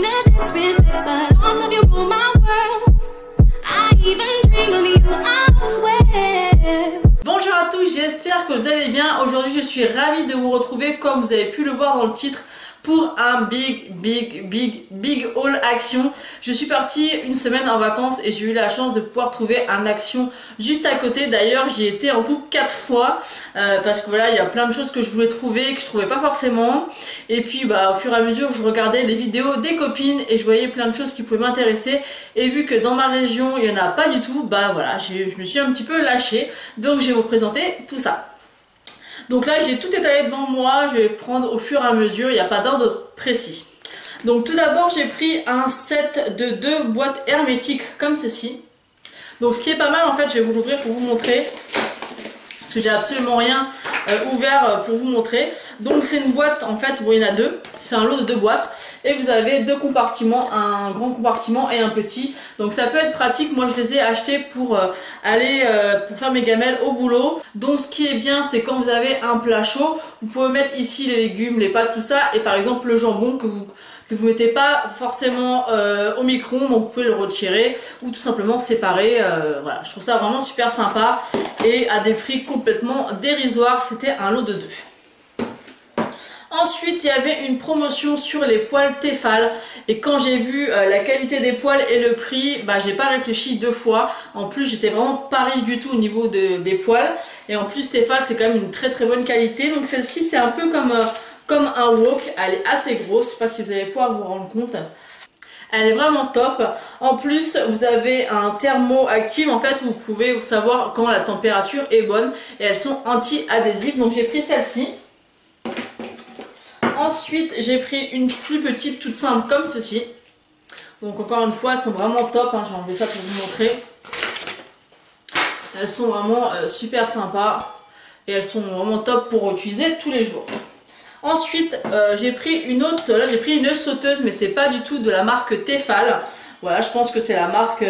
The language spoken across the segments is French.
to disrespect, but thoughts of you rule my world. I even dream of you, I swear. Bonjour à tous, j'espère que vous allez bien. Aujourd'hui je suis ravie de vous retrouver, comme vous avez pu le voir dans le titre, pour un big haul action. Je suis partie une semaine en vacances et j'ai eu la chance de pouvoir trouver un action juste à côté. D'ailleurs j'y étais en tout 4 fois parce que voilà, il y a plein de choses que je voulais trouver que je trouvais pas forcément. Et puis au fur et à mesure je regardais les vidéos des copines et je voyais plein de choses qui pouvaient m'intéresser. Et vu que dans ma région il y en a pas du tout, voilà, je me suis un petit peu lâchée. Donc je vais vous présenter tout ça. Donc là j'ai tout étalé devant moi, je vais prendre au fur et à mesure, il n'y a pas d'ordre précis. Donc tout d'abord j'ai pris un set de 2 boîtes hermétiques comme ceci. Donc ce qui est pas mal en fait, je vais vous l'ouvrir pour vous montrer. Parce que j'ai absolument rien ouvert pour vous montrer. Donc c'est une boîte en fait où il y en a 2. C'est un lot de 2 boîtes. Et vous avez 2 compartiments, un grand compartiment et un petit. Donc ça peut être pratique. Moi je les ai achetés pour pour faire mes gamelles au boulot. Donc ce qui est bien, c'est quand vous avez un plat chaud, vous pouvez mettre ici les légumes, les pâtes, tout ça. Et par exemple le jambon que vous mettez pas forcément au micro-ondes, donc vous pouvez le retirer ou tout simplement séparer. Voilà, je trouve ça vraiment super sympa et à des prix complètement dérisoires. C'était un lot de 2. Ensuite, il y avait une promotion sur les poêles Tefal et quand j'ai vu la qualité des poêles et le prix, j'ai pas réfléchi 2 fois. En plus, j'étais vraiment pas riche du tout au niveau des poêles et en plus Tefal c'est quand même une très bonne qualité. Donc celle-ci c'est un peu comme un wok, elle est assez grosse, je sais pas si vous allez pouvoir vous rendre compte. Elle est vraiment top. En plus, vous avez un thermo-active en fait où vous pouvez savoir quand la température est bonne et elles sont anti-adhésives. Donc j'ai pris celle-ci. Ensuite, j'ai pris une plus petite, toute simple comme ceci. Donc encore une fois, elles sont vraiment top. J'ai enlevé ça pour vous montrer. Elles sont vraiment super sympas et elles sont vraiment top pour utiliser tous les jours. Ensuite, j'ai pris une autre, là j'ai pris une sauteuse, mais c'est pas du tout de la marque Tefal. Voilà, je pense que c'est la marque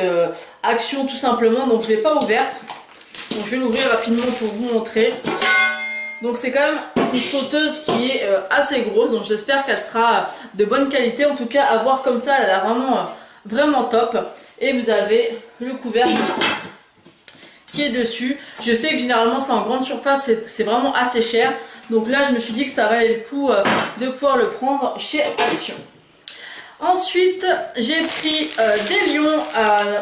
Action tout simplement, donc je l'ai pas ouverte. Donc je vais l'ouvrir rapidement pour vous montrer. Donc c'est quand même une sauteuse qui est assez grosse, donc j'espère qu'elle sera de bonne qualité. En tout cas, à voir comme ça, elle a vraiment top. Et vous avez le couvercle qui est dessus. Je sais que généralement c'est en grande surface, c'est vraiment assez cher. Donc là je me suis dit que ça valait le coup de pouvoir le prendre chez Action. Ensuite j'ai pris des lions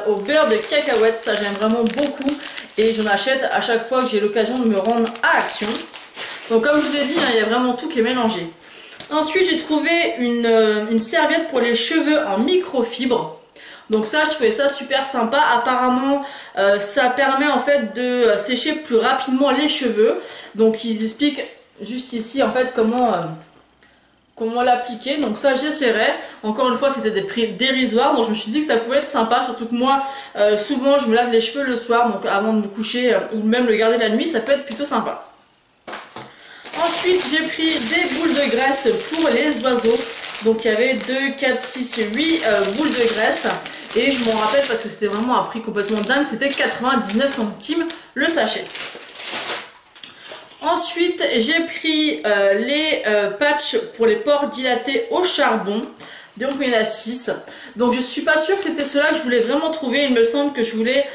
au beurre de cacahuète. Ça j'aime vraiment beaucoup et j'en achète à chaque fois que j'ai l'occasion de me rendre à Action. Donc comme je vous ai dit, il y a vraiment tout qui est mélangé. Ensuite j'ai trouvé une serviette pour les cheveux en microfibre. Donc ça je trouvais ça super sympa. Apparemment ça permet en fait de sécher plus rapidement les cheveux. Donc ils expliquent juste ici en fait comment l'appliquer. Donc ça j'essaierai. Encore une fois c'était des prix dérisoires, donc je me suis dit que ça pouvait être sympa. Surtout que moi souvent je me lave les cheveux le soir, donc avant de me coucher ou même le garder la nuit, ça peut être plutôt sympa. Ensuite j'ai pris des boules de graisse pour les oiseaux. Donc il y avait 2, 4, 6, 8 boules de graisse. Et je m'en rappelle parce que c'était vraiment un prix complètement dingue. C'était 99 centimes le sachet. Ensuite j'ai pris les patchs pour les pores dilatés au charbon. Donc il y en a 6. Donc je suis pas sûre que c'était ceux-là que je voulais vraiment trouver. Il me semble que je voulais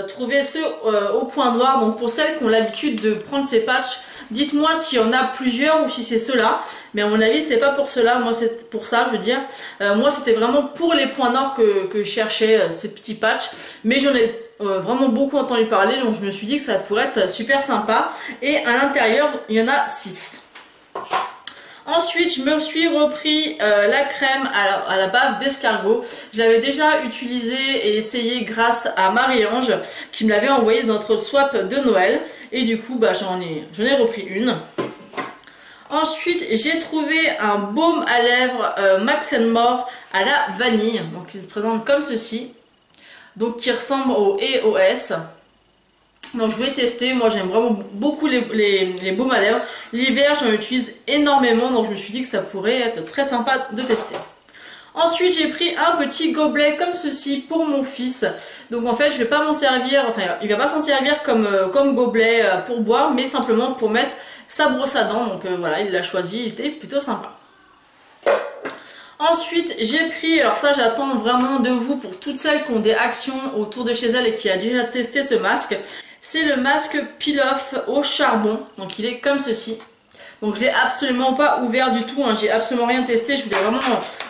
trouver ceux au point noir. Donc pour celles qui ont l'habitude de prendre ces patchs, dites-moi s'il y en a plusieurs ou si c'est ceux-là. Mais à mon avis c'est pas pour ceux-là. Moi c'est pour ça je veux dire. Moi c'était vraiment pour les points noirs que je cherchais ces petits patchs. Mais j'en ai vraiment beaucoup entendu parler. Donc je me suis dit que ça pourrait être super sympa. Et à l'intérieur il y en a 6. Ensuite, je me suis repris la crème à la bave d'escargot. Je l'avais déjà utilisée et essayée grâce à Marie-Ange qui me l'avait envoyée dans notre swap de Noël. Et du coup, j'en ai repris une. Ensuite, j'ai trouvé un baume à lèvres Max & More à la vanille. Donc, il se présente comme ceci. Donc, qui ressemble au EOS. Donc je voulais tester, moi j'aime vraiment beaucoup les baumes à lèvres. L'hiver j'en utilise énormément, donc je me suis dit que ça pourrait être très sympa de tester. Ensuite j'ai pris un petit gobelet comme ceci pour mon fils. Donc en fait je vais pas m'en servir, enfin il va pas s'en servir comme gobelet pour boire, mais simplement pour mettre sa brosse à dents. Donc voilà, il l'a choisi, il était plutôt sympa. Ensuite, j'ai pris, alors ça j'attends vraiment de vous pour toutes celles qui ont des actions autour de chez elles et qui a déjà testé ce masque. C'est le masque Peel Off au charbon, donc il est comme ceci. Donc je l'ai absolument pas ouvert du tout, hein. J'ai absolument rien testé, je voulais vraiment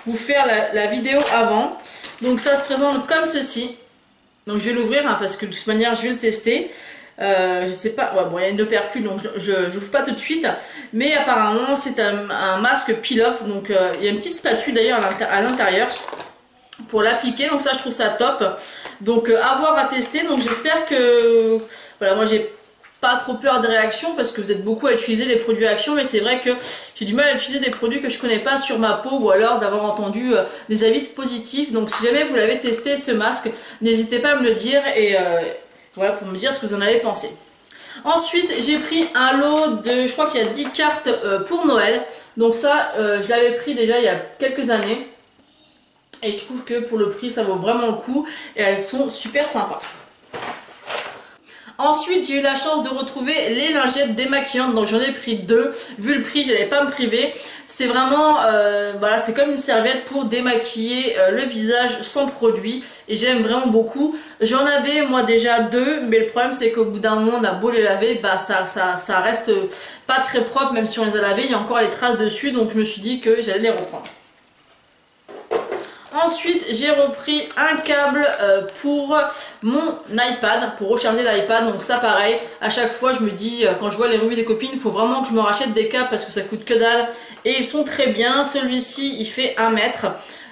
vous faire la vidéo avant. Donc ça se présente comme ceci. Donc je vais l'ouvrir hein, parce que de toute manière je vais le tester. Je sais pas, ouais, bon il y a une opercule donc je l'ouvre pas tout de suite. Mais apparemment c'est un masque Peel Off, donc il y a une petite spatule d'ailleurs à l'intérieur pour l'appliquer, donc ça je trouve ça top. Donc à voir, à tester, donc j'espère que, voilà, moi j'ai pas trop peur des réactions parce que vous êtes beaucoup à utiliser les produits Action, mais c'est vrai que j'ai du mal à utiliser des produits que je connais pas sur ma peau ou alors d'avoir entendu des avis positifs. Donc si jamais vous l'avez testé ce masque, n'hésitez pas à me le dire et voilà, pour me dire ce que vous en avez pensé. Ensuite j'ai pris un lot de, je crois qu'il y a 10 cartes pour Noël, donc ça je l'avais pris déjà il y a quelques années et je trouve que pour le prix ça vaut vraiment le coup et elles sont super sympas. Ensuite, j'ai eu la chance de retrouver les lingettes démaquillantes, donc j'en ai pris 2. Vu le prix, j'allais pas me priver. C'est vraiment, voilà, c'est comme une serviette pour démaquiller le visage sans produit et j'aime vraiment beaucoup. J'en avais moi déjà 2, mais le problème c'est qu'au bout d'un moment, on a beau les laver, bah ça reste pas très propre, même si on les a lavés, il y a encore les traces dessus, donc je me suis dit que j'allais les reprendre. Ensuite, j'ai repris un câble pour mon iPad, pour recharger l'iPad. Donc ça pareil, à chaque fois je me dis, quand je vois les revues des copines, il faut vraiment que je me rachète des câbles parce que ça coûte que dalle. Et ils sont très bien, celui-ci il fait 1 mètre.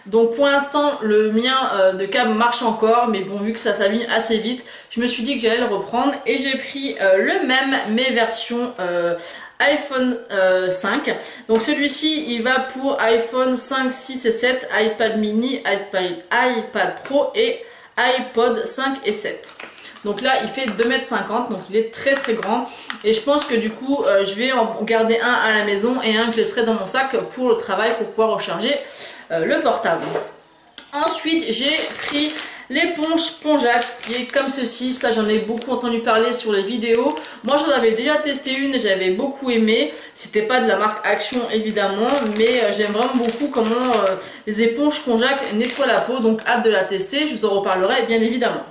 Donc pour l'instant le mien de câble marche encore, mais bon, vu que ça s'abîme assez vite, je me suis dit que j'allais le reprendre. Et j'ai pris le même, mais version iPhone 5. Donc celui-ci il va pour iPhone 5, 6 et 7, iPad mini, iPad Pro et iPod 5 et 7. Donc là il fait 2,50 m, donc il est très très grand. Et je pense que du coup je vais en garder un à la maison et un que je laisserai dans mon sac pour le travail, pour pouvoir recharger le portable. Ensuite j'ai pris l'éponge Spongeac qui est comme ceci. Ça j'en ai beaucoup entendu parler sur les vidéos. Moi j'en avais déjà testé une et j'avais beaucoup aimé. C'était pas de la marque Action évidemment, mais j'aime vraiment beaucoup comment les éponges Spongeac nettoient la peau. Donc hâte de la tester, je vous en reparlerai bien évidemment.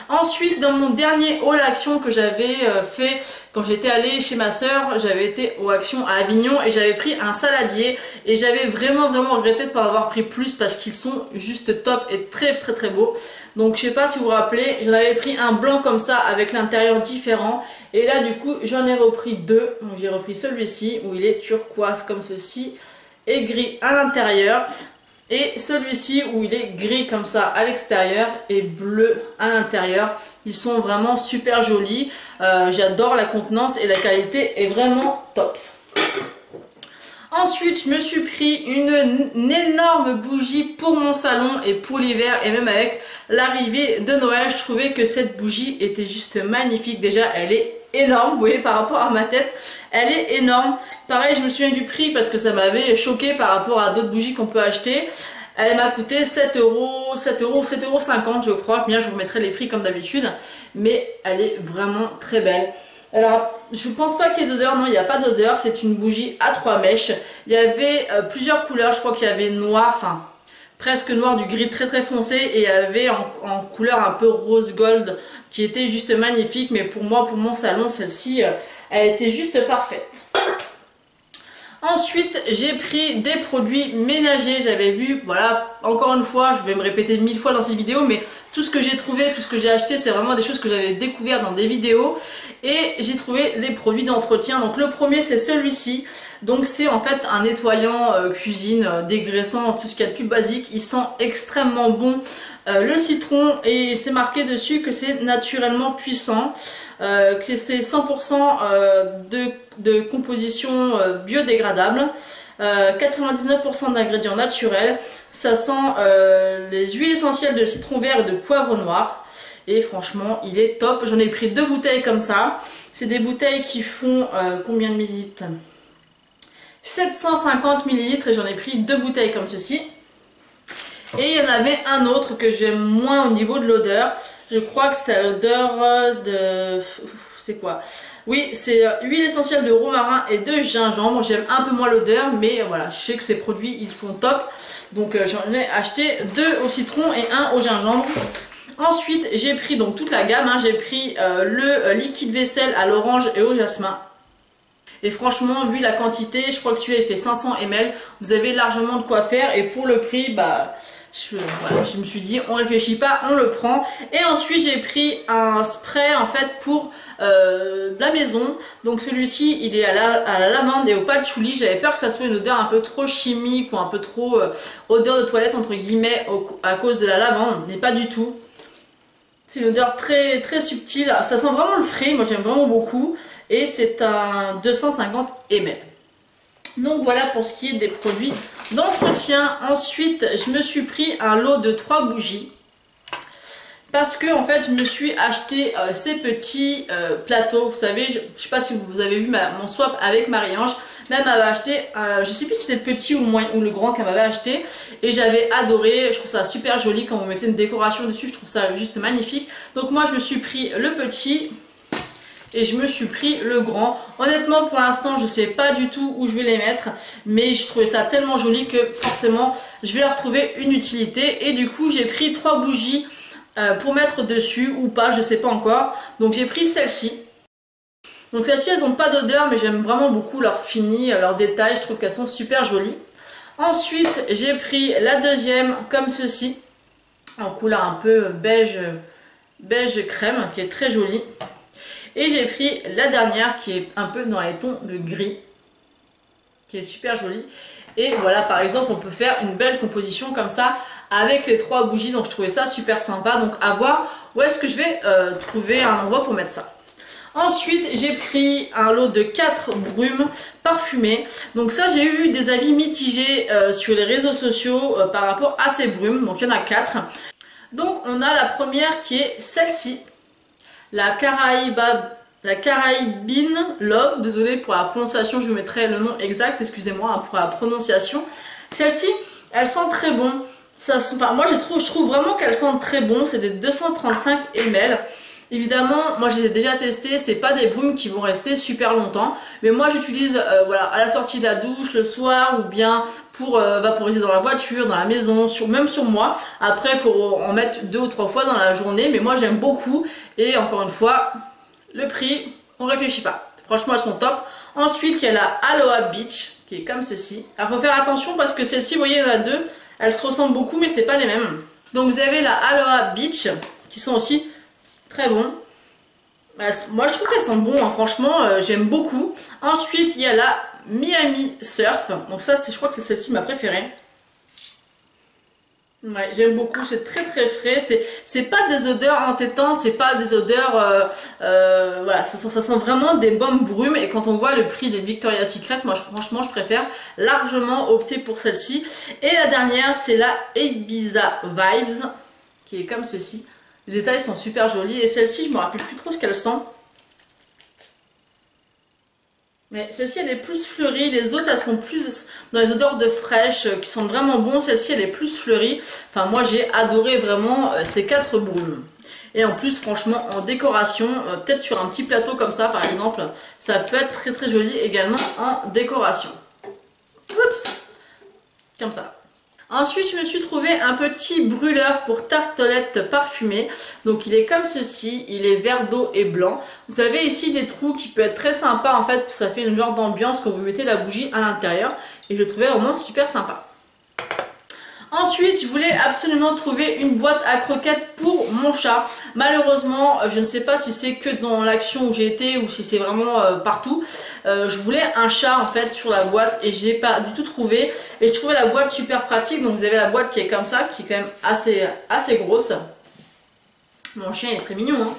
Ensuite, dans mon dernier haul Action que j'avais fait quand j'étais allée chez ma soeur, j'avais été au Action à Avignon et j'avais pris un saladier et j'avais vraiment regretté de ne pas en avoir pris plus parce qu'ils sont juste top et très beaux. Donc je sais pas si vous vous rappelez, j'en avais pris un blanc comme ça avec l'intérieur différent et là du coup j'en ai repris 2. Donc j'ai repris celui-ci où il est turquoise comme ceci et gris à l'intérieur. Et celui-ci où il est gris comme ça à l'extérieur et bleu à l'intérieur. Ils sont vraiment super jolis. J'adore la contenance et la qualité est vraiment top. Ensuite, je me suis pris une énorme bougie pour mon salon et pour l'hiver et même avec l'arrivée de Noël. Je trouvais que cette bougie était juste magnifique. Déjà, elle est énorme, vous voyez, par rapport à ma tête, elle est énorme. Pareil, je me souviens du prix parce que ça m'avait choqué par rapport à d'autres bougies qu'on peut acheter. Elle m'a coûté 7 €, 7,50 € je crois. Bien, je vous remettrai les prix comme d'habitude, mais elle est vraiment très belle. Alors, je pense pas qu'il y ait d'odeur, non, il n'y a pas d'odeur, c'est une bougie à 3 mèches. Il y avait plusieurs couleurs, je crois qu'il y avait noir, enfin presque noir, du gris très foncé, et il y avait en couleur un peu rose gold qui était juste magnifique. Mais pour moi, pour mon salon, celle-ci elle était juste parfaite. Ensuite, j'ai pris des produits ménagers. J'avais vu, voilà, encore une fois, je vais me répéter 1000 fois dans cette vidéo, mais tout ce que j'ai trouvé, tout ce que j'ai acheté, c'est vraiment des choses que j'avais découvert dans des vidéos. Et j'ai trouvé les produits d'entretien. Donc le premier, c'est celui-ci. Donc c'est en fait un nettoyant cuisine, dégraissant, tout ce qu'il y a de plus basique. Il sent extrêmement bon le citron et c'est marqué dessus que c'est naturellement puissant. Que c'est 100% de composition biodégradable, 99% d'ingrédients naturels. Ça sent les huiles essentielles de citron vert et de poivre noir. Et franchement, il est top. J'en ai pris 2 bouteilles comme ça. C'est des bouteilles qui font combien de millilitres? 750 millilitres et j'en ai pris 2 bouteilles comme ceci. Et il y en avait un autre que j'aime moins au niveau de l'odeur. Je crois que c'est l'odeur de... c'est quoi? Oui, c'est huile essentielle de romarin et de gingembre. J'aime un peu moins l'odeur, mais voilà, je sais que ces produits, ils sont top. Donc j'en ai acheté 2 au citron et 1 au gingembre. Ensuite, j'ai pris donc toute la gamme, hein. J'ai pris le liquide vaisselle à l'orange et au jasmin. Et franchement, vu la quantité, je crois que celui-là il fait 500 ml. Vous avez largement de quoi faire. Et pour le prix, bah, voilà, je me suis dit, on réfléchit pas, on le prend. Et ensuite, j'ai pris un spray en fait pour de la maison. Donc celui-ci, il est à la lavande et au patchouli. J'avais peur que ça soit une odeur un peu trop chimique ou un peu trop odeur de toilette entre guillemets à cause de la lavande. Mais pas du tout. C'est une odeur très très subtile. Ça sent vraiment le frais. Moi, j'aime vraiment beaucoup. Et c'est un 250 ml. Donc voilà pour ce qui est des produits d'entretien. Ensuite, je me suis pris un lot de 3 bougies. Parce que en fait, je me suis acheté ces petits plateaux. Vous savez, je ne sais pas si vous avez vu mon swap avec Marie-Ange. Mais elle m'avait acheté, je sais plus si c'est le petit ou le grand qu'elle m'avait acheté. Et j'avais adoré, je trouve ça super joli quand vous mettez une décoration dessus. Je trouve ça juste magnifique. Donc moi, je me suis pris le petit. Et je me suis pris le grand. Honnêtement, pour l'instant, je ne sais pas du tout où je vais les mettre. Mais je trouvais ça tellement joli que forcément, je vais leur trouver une utilité. Et du coup, j'ai pris 3 bougies pour mettre dessus ou pas, je ne sais pas encore. Donc j'ai pris celle-ci. Donc celles-ci, elles n'ont pas d'odeur, mais j'aime vraiment beaucoup leur fini, leurs détails. Je trouve qu'elles sont super jolies. Ensuite, j'ai pris la deuxième comme ceci. En couleur un peu beige crème, qui est très jolie. Et j'ai pris la dernière qui est un peu dans les tons de gris, qui est super jolie. Et voilà, par exemple, on peut faire une belle composition comme ça avec les 3 bougies. Donc je trouvais ça super sympa. Donc à voir où est-ce que je vais trouver un endroit pour mettre ça. Ensuite, j'ai pris un lot de 4 brumes parfumées. Donc ça, j'ai eu des avis mitigés sur les réseaux sociaux par rapport à ces brumes. Donc il y en a 4. Donc on a la première qui est celle-ci. La Caraïbine Love, désolé pour la prononciation, je vous mettrai le nom exact, excusez-moi pour la prononciation. Celle-ci, elle sent très bon. Moi je trouve vraiment qu'elle sent très bon, c'est des 235 ml. Évidemment, moi je les ai déjà testés, c'est pas des brumes qui vont rester super longtemps. Mais moi j'utilise voilà, à la sortie de la douche, le soir, ou bien pour vaporiser dans la voiture, dans la maison, même sur moi. Après il faut en mettre 2 ou 3 fois dans la journée, mais moi j'aime beaucoup. Et encore une fois, le prix, on réfléchit pas. Franchement elles sont top. Ensuite il y a la Aloha Beach, qui est comme ceci. Alors faut faire attention parce que celle-ci, vous voyez, il y en a 2. Elles se ressemblent beaucoup mais c'est pas les mêmes. Donc vous avez la Aloha Beach, qui sont aussi très bon. Moi je trouve qu'elles sont bons, hein. Franchement j'aime beaucoup. Ensuite il y a la Miami Surf. Donc ça je crois que c'est celle-ci ma préférée. Ouais, j'aime beaucoup, c'est très très frais. C'est pas des odeurs entêtantes, c'est pas des odeurs voilà, ça sent vraiment des bonnes brumes. Et quand on voit le prix des Victoria's Secret, moi franchement je préfère largement opter pour celle-ci. Et la dernière c'est la Ibiza Vibes, qui est comme ceci. Les détails sont super jolis. Et celle-ci, je me rappelle plus trop ce qu'elle sent. Mais celle-ci, elle est plus fleurie. Les autres, elles sont plus dans les odeurs de fraîche qui sont vraiment bons. Celle-ci, elle est plus fleurie. Enfin, moi, j'ai adoré vraiment ces 4 brumes. Et en plus, franchement, en décoration, peut-être sur un petit plateau comme ça, par exemple, ça peut être très très joli également en décoration. Oups! Comme ça. Ensuite, je me suis trouvé un petit brûleur pour tartelette parfumée. Donc, il est comme ceci. Il est vert d'eau et blanc. Vous avez ici des trous qui peuvent être très sympa. En fait, ça fait une genre d'ambiance quand vous mettez la bougie à l'intérieur. Et je le trouvais vraiment super sympa. Ensuite, je voulais absolument trouver une boîte à croquettes pour mon chat. Malheureusement, je ne sais pas si c'est que dans l'action où j'ai été ou si c'est vraiment partout. Je voulais un chat en fait sur la boîte et j'ai pas du tout trouvé. Et je trouvais la boîte super pratique. Donc vous avez la boîte qui est comme ça, qui est quand même assez grosse. Mon chien est très mignon, hein.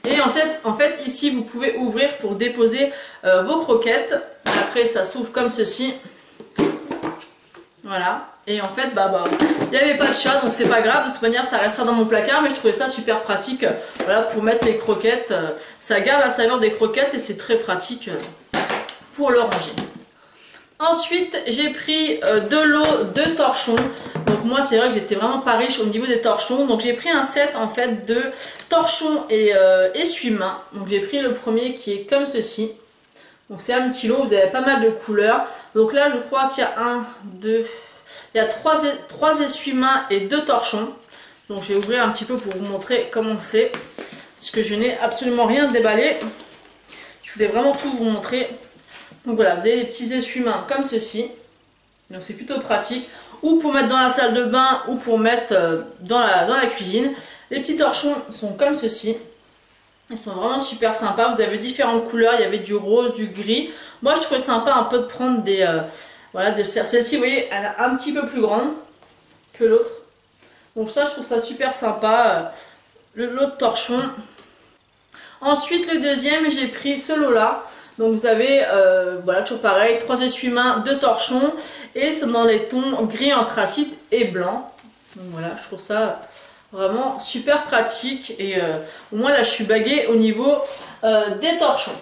Et en fait, ici, vous pouvez ouvrir pour déposer vos croquettes. Après, ça s'ouvre comme ceci. Voilà. Et en fait, il n'y avait pas de chat, donc c'est pas grave. De toute manière, ça restera dans mon placard, mais je trouvais ça super pratique. Voilà, pour mettre les croquettes. Ça garde la saveur des croquettes et c'est très pratique pour le ranger. Ensuite, j'ai pris de l'eau de torchon. Donc moi c'est vrai que j'étais vraiment pas riche au niveau des torchons. Donc j'ai pris un set en fait de torchons et essuie-mains. Donc j'ai pris le premier qui est comme ceci. Donc c'est un petit lot, vous avez pas mal de couleurs. Donc là je crois qu'il y a un, deux, il y a trois essuie-mains et 2 torchons. Donc je vais ouvrir un petit peu pour vous montrer comment c'est. Parce que je n'ai absolument rien déballé. Je voulais vraiment tout vous montrer. Donc voilà, vous avez les petits essuie-mains comme ceci. Donc c'est plutôt pratique. Ou pour mettre dans la salle de bain ou pour mettre dans la cuisine. Les petits torchons sont comme ceci. Ils sont vraiment super sympas. Vous avez différentes couleurs. Il y avait du rose, du gris. Moi je trouvais sympa un peu de prendre des... voilà, celle-ci, vous voyez, elle est un petit peu plus grande que l'autre. Donc ça, je trouve ça super sympa. L'autre torchon. Ensuite, le deuxième, j'ai pris ce lot-là. Donc vous avez, voilà, toujours pareil, 3 essuie-mains, 2 torchons. Et c'est dans les tons gris, anthracite et blanc. Donc voilà, je trouve ça vraiment super pratique. Et au moins là, je suis baguée au niveau des torchons.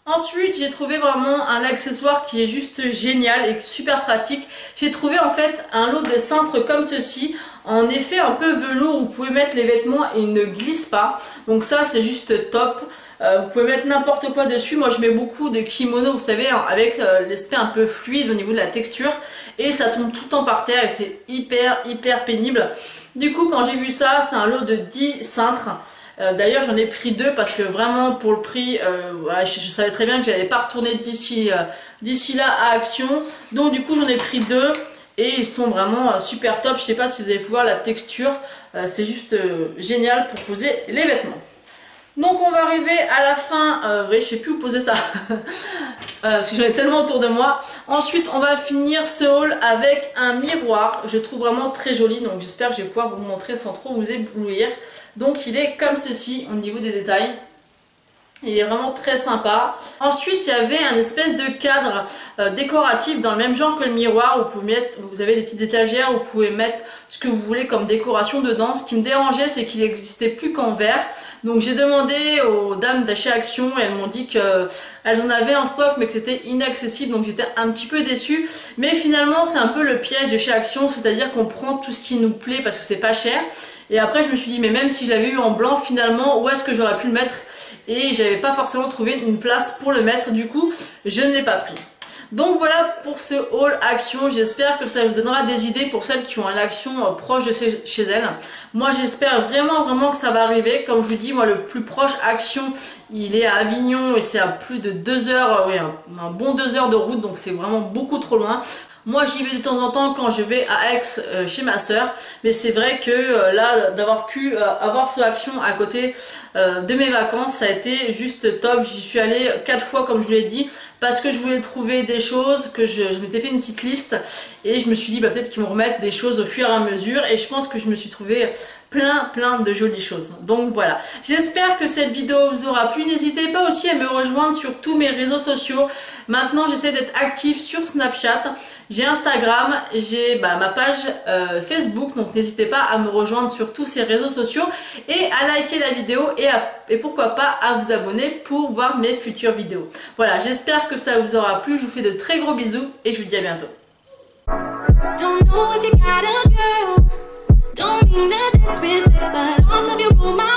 Ensuite, j'ai trouvé vraiment un accessoire qui est juste génial et super pratique. J'ai trouvé en fait un lot de cintres comme ceci, en effet un peu velours, où vous pouvez mettre les vêtements et ils ne glissent pas. Donc ça, c'est juste top. Vous pouvez mettre n'importe quoi dessus. Moi, je mets beaucoup de kimono, vous savez, avec l'aspect un peu fluide au niveau de la texture. Et ça tombe tout le temps par terre et c'est hyper pénible. Du coup, quand j'ai vu ça, c'est un lot de 10 cintres. D'ailleurs j'en ai pris 2 parce que vraiment pour le prix voilà, je savais très bien que je n'allais pas retourner d'ici là à Action, donc du coup j'en ai pris 2 et ils sont vraiment super top. Je sais pas si vous allez pouvoir la texture, c'est juste génial pour poser les vêtements. Donc on va arriver à la fin, oui, je sais plus où poser ça, parce que j'en ai tellement autour de moi. Ensuite on va finir ce haul avec un miroir, je trouve vraiment très joli, donc j'espère que je vais pouvoir vous le montrer sans trop vous éblouir. Donc il est comme ceci au niveau des détails. Il est vraiment très sympa. Ensuite, il y avait un espèce de cadre décoratif dans le même genre que le miroir. Où vous pouvez mettre, vous avez des petites étagères où vous pouvez mettre ce que vous voulez comme décoration dedans. Ce qui me dérangeait, c'est qu'il n'existait plus qu'en verre. Donc j'ai demandé aux dames d'achat Action et elles m'ont dit qu'elles en avaient en stock mais que c'était inaccessible. Donc j'étais un petit peu déçue. Mais finalement, c'est un peu le piège de chez Action. C'est-à-dire qu'on prend tout ce qui nous plaît parce que c'est pas cher. Et après, je me suis dit, mais même si je l'avais eu en blanc, finalement, où est-ce que j'aurais pu le mettre? Et j'avais pas forcément trouvé une place pour le mettre, du coup je ne l'ai pas pris. Donc voilà pour ce haul Action, j'espère que ça vous donnera des idées pour celles qui ont un Action proche de chez elles. Moi j'espère vraiment que ça va arriver. Comme je vous dis, moi le plus proche Action il est à Avignon et c'est à plus de 2 heures, oui, un bon 2 heures de route, donc c'est vraiment beaucoup trop loin. Moi j'y vais de temps en temps quand je vais à Aix chez ma soeur, mais c'est vrai que là d'avoir pu avoir ce Action à côté de mes vacances, ça a été juste top. J'y suis allée 4 fois comme je vous l'ai dit, parce que je voulais trouver des choses, que je m'étais fait une petite liste et je me suis dit bah, peut-être qu'ils vont remettre des choses au fur et à mesure, et je pense que je me suis trouvé plein de jolies choses. Donc voilà, j'espère que cette vidéo vous aura plu. N'hésitez pas aussi à me rejoindre sur tous mes réseaux sociaux. Maintenant j'essaie d'être active sur Snapchat, j'ai Instagram, j'ai ma page Facebook, donc n'hésitez pas à me rejoindre sur tous ces réseaux sociaux et à liker la vidéo et pourquoi pas à vous abonner pour voir mes futures vidéos. Voilà, j'espère que ça vous aura plu, je vous fais de très gros bisous et je vous dis à bientôt. Don't know if you got a girl. Don't mean to disrespect, but I'll tell you my